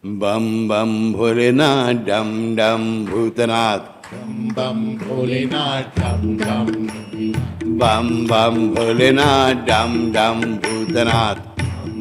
बम बम भोलेनाथ डम डम भूतनाथ बम भोलेनाथ डम डम बम बम भोलेनाथ डम डम भूतनाथ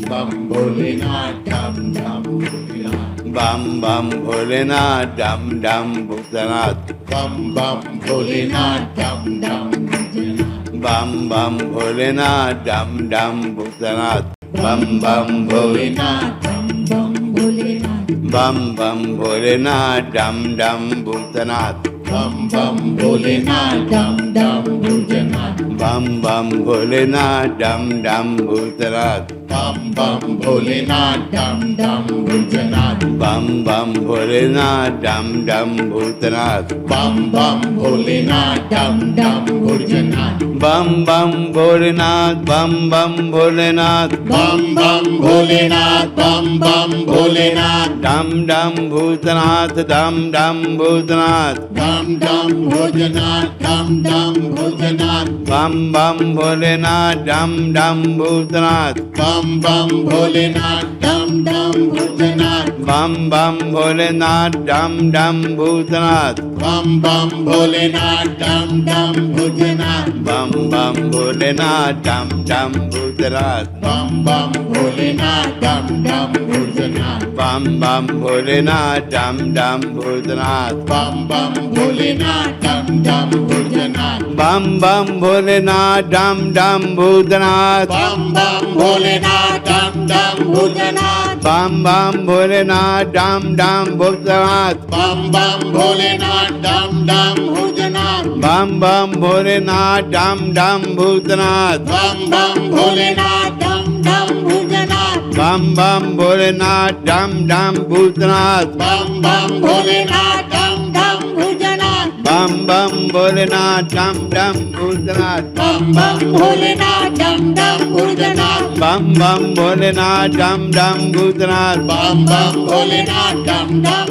बम भोलेनाथ डम डम भोलेनाथ बम बम भोलेनाथ डम डम भूतनाथ बम बम भोलेनाथ डम डम भोलेनाथ बम बम भोलेनाथ डम डम भूतनाथ बम बम भोलेनाथ बम बम भोलेनाथ बम बम भोलेनाथ डम डम भूतनाथ बम बम भोलेनाथ डम डम भोलेनाथ बम बम भोलेनाथ डम डम भूतनाथ बम बम भोलेनाथ डम डम भोलेनाथ बम बम भोलेनाथ डम डम भूतनाथ बम बम भोलेनाथ डम डम भोलेनाथ बम बम भोलेनाथ बम बम भोलेनाथ बम बम भोलेनाथ बम बम भोलेनाथ डम डम भूतनाथ डम डम भूतनाथ डम डम भोलेनाथ डम डम भोलेनाथ बम बम भोलेनाथ डम डम भूतनाथ बम बम भोलेनाथ डम डम भोलेनाथ बम बम भोलेनाथ डम डम भूतनाथ बम बम भोलेनाथ डम डम भोलेनाथ बम बम भोलेनाथ डम डम भूतनाथ बम बम भोलेनाथ डम डम भोलेनाथ बम बम भोलेनाथ डम डम भूतनाथ बम बम भोलेनाथ डम डम भोलेनाथ बम बम भोलेनाथ डम डम भूतनाथ बम बम भोलेनाथ डम डम भोलेनाथ बम बम भोलेनाथ डम डम भूतनाथ बम बम भोलेनाथ डम डम भोलेनाथ बम बम भोलेनाथ डम डम भूतनाथ बम बम भोलेनाथ डम डम भोलेनाथ बम बम भोलेनाथ डम डम भूतनाथ बम बम भोलेनाथ डम डम भोलेनाथ बम बम भोलेनाथ डम डम भूतनाथ बम बम भोलेनाथ डम डम भोलेनाथ बम बम भोलेनाथ डम डम भूतनाथ बम बम भोलेनाथ डम डम भोलेनाथ बम बम भूतनाथ डम डम भूतनाथ बम बम भोलेनाथ डम डम भोलेनाथ बम बम भोलेनाथ डम डम भूतनाथ बम बम भोलेनाथ डम डम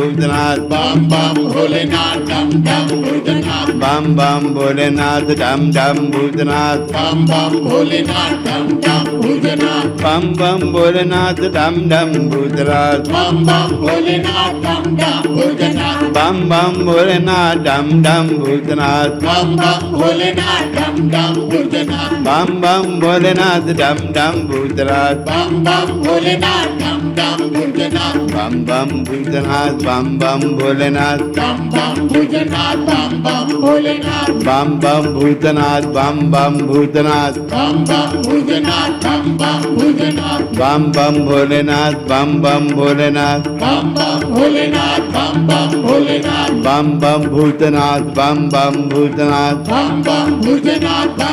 भोलेनाथ बम बम भोलेनाथ डम डम भूतनाथ बम बम भोलेनाथ डम डम भोलेनाथ बम बम भोलेनाथ डम डम भूतनाथ बम बम भोलेनाथ डम डम भोलेनाथ बम बम भोलेनाथ डम डम भूतनाथ बम बम भोलेनाथ डम डम भोलेनाथ बम बम भूतनाथ बम बम भोलेनाथ बम बम भोलेनाथ बम बम भोलेनाथ बम बम भूतनाथ बम बम भूतनाथ बम बम भोलेनाथ बम बम भोलेनाथ बम बम भोलेनाथ बम बम भोलेनाथ बम बम भोलेनाथ बम बम भोलेनाथ बम बम भूतनाथ बम बम भूतनाथ बम बम भोलेनाथ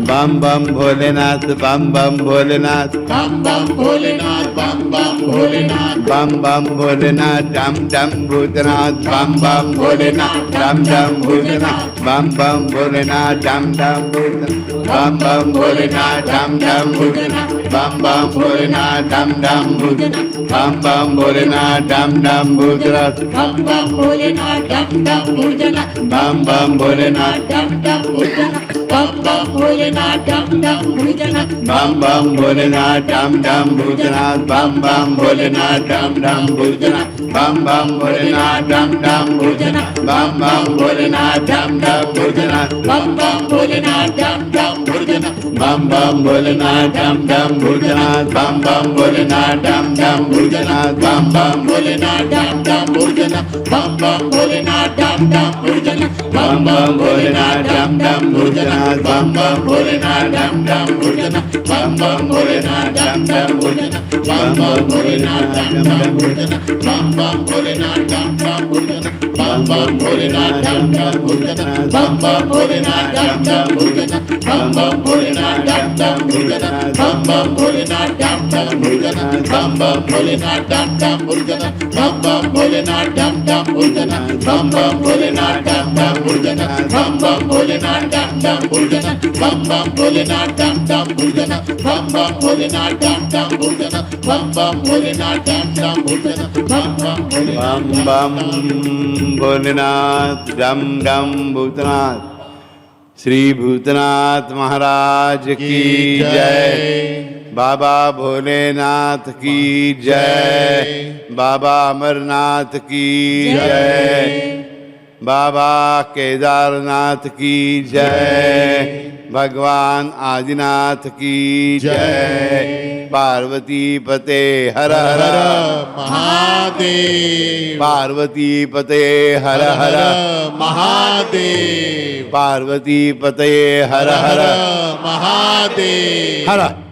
बम बम भोलेनाथ बम बम भोलेनाथ बम बम भोलेनाथ बम बम भोलेनाथ बम बम भोलेनाथ बम बम भोलेनाथ डम डम भूतनाथ बम बम भोलेनाथ डम डम भूतनाथ बम बम भोलेनाथ डम डम भूतनाथ बम बम भोलेनाथ डम डम भूतनाथ बम बम भोलेनाथ डम डम भूतनाथ बम बम भोलेनाथ डम डम भूतनाथ बम बम भोलेनाथ डम डम भोलेनाथ बम बम भोलेनाथ डम डम भोलेनाथ बम बम भोलेनाथ डम डम भोलेनाथ बम बम भोलेनाथ डम डम भूतनाथ बम बम भोलेनाथ डम डम भूतनाथ बम बम भोलेनाथ डम डम भूतनाथ बम बम भोलेनाथ डम डम भूतनाथ बम बम भोलेनाथ डम डम भोलेनाथ बम बम भोलेनाथ डम डम भूतनाथ बम बम भोलेनाथ डम डम भूतनाथ बम बम भोलेनाथ डम डम भोलेनाथ बम बम भोलेनाथ डम डम भोलेनाथ बम बम भोलेनाथ डम डम भूतनाथ बम बम भोलेनाथ डम डम भूतनाथ बम बम भोलेनाथ डम डम भूतनाथ बम बम भोलेनाथ डम डम भूतनाथ बम बम भोलेनाथ डम डम भोलेनाथ बम बम भोलेनाथ डम डम भूतनाथ बम बम भोलेनाथ डम डम भोलेनाथ बम बम भोलेनाथ डम डम भोलेनाथ बम बम भोलेनाथ डम डम भोलेनाथ बम बम भोलेनाथ डम डम भोलेनाथ बम बम भोलेनाथ डम डम भोलेनाथ बम बम भोलेनाथ डम डम भोलेनाथ बम बम भोलेनाथ डम डम भोलेनाथ बम बम भोलेनाथ डम डम भोलेनाथ बम बम भोलेनाथ डम डम भोलेनाथ बम बम भोलेनाथ डम डम भोलेनाथ बम बम बम बम भोलेनाथ डम डम भूतनाथ श्री भूतनाथ महाराज की जय। बाबा भोलेनाथ की जय, बाबा अमरनाथ की जय, बाबा केदारनाथ की जय, भगवान आदिनाथ की जय, पार्वती पते हर हर महादेव, पार्वती पते हर हर महादेव, पार्वती पते हर हर महादेव, हर